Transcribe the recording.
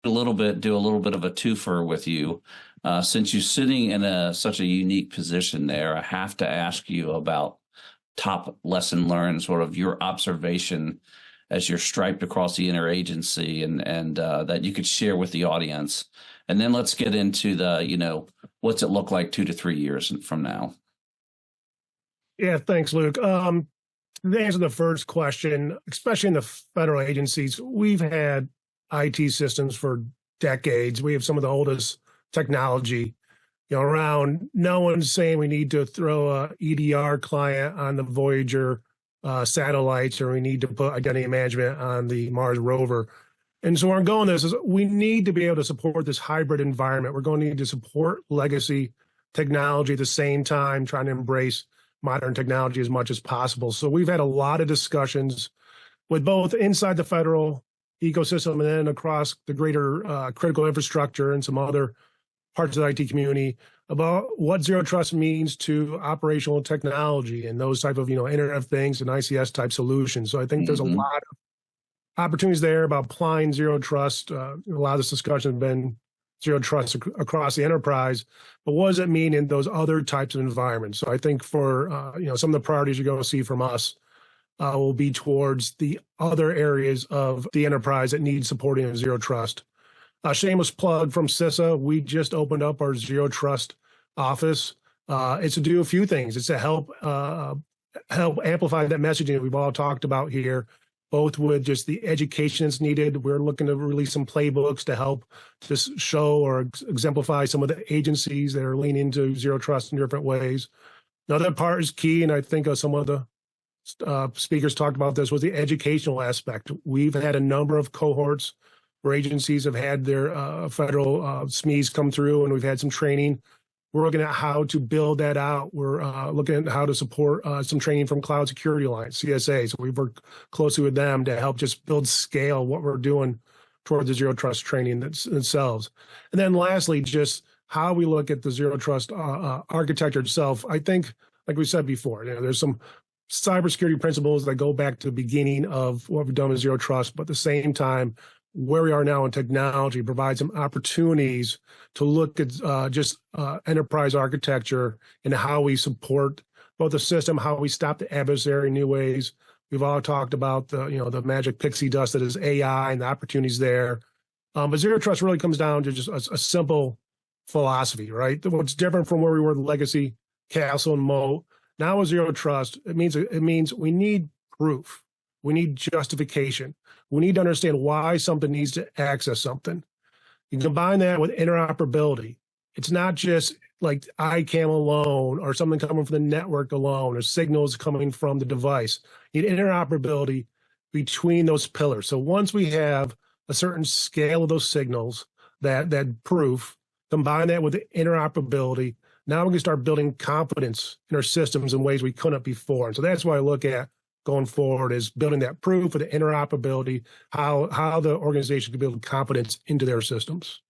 do a little bit of a twofer with you. Since you're sitting in such a unique position there, I have to ask you about top lesson learned, sort of your observation as you're striped across the interagency, and that you could share with the audience. And then let's get into what's it look like 2 to 3 years from now? Yeah, thanks, Luke. To answer the first question, especially in the federal agencies, we've had IT systems for decades. We have some of the oldest technology, around. No one's saying we need to throw a EDR client on the Voyager satellites, or we need to put identity management on the Mars rover. And so where I'm going with this is we need to be able to support this hybrid environment. We're going to need to support legacy technology at the same time, trying to embrace modern technology as much as possible. So we've had a lot of discussions with both inside the federal ecosystem and then across the greater critical infrastructure and some other parts of the IT community about what zero trust means to operational technology and those type of, Internet of Things and ICS type solutions. So I think there's a lot of opportunities there about applying zero trust. A lot of this discussion has been zero trust across the enterprise, but what does it mean in those other types of environments? So I think for, some of the priorities you're going to see from us will be towards the other areas of the enterprise that need supporting of zero trust. A shameless plug from CISA. We just opened up our zero trust office. It's to do a few things. It's to help amplify that messaging that we've all talked about here, both with just the education that's needed. We're looking to release some playbooks to help just show or exemplify some of the agencies that are leaning into zero trust in different ways. Another part is key, and I think some of the speakers talked about this, was the educational aspect. We've had a number of cohorts where agencies have had their federal SMEs come through, and we've had some training. We're looking at how to build that out. We're looking at how to support some training from Cloud Security Alliance, CISA. So we've worked closely with them to help just build scale what we're doing toward the zero trust training themselves. And then lastly, just how we look at the zero trust architecture itself. I think, like we said before, there's some cybersecurity principles that go back to the beginning of what we've done with zero trust, but at the same time, where we are now in technology provides some opportunities to look at enterprise architecture and how we support both the system, how we stop the adversary in new ways. We've all talked about the magic pixie dust that is AI and the opportunities there. But zero trust really comes down to just a simple philosophy, right? What's different from where we were with legacy, castle, and moat. Now with zero trust, it means we need proof. We need justification. We need to understand why something needs to access something. You combine that with interoperability. It's not just like ICAM alone or something coming from the network alone or signals coming from the device. You need interoperability between those pillars. So once we have a certain scale of those signals, that proof, combine that with the interoperability, now we can start building confidence in our systems in ways we couldn't before. And so that's why I look at going forward is building that proof of the interoperability, how the organization can build confidence into their systems.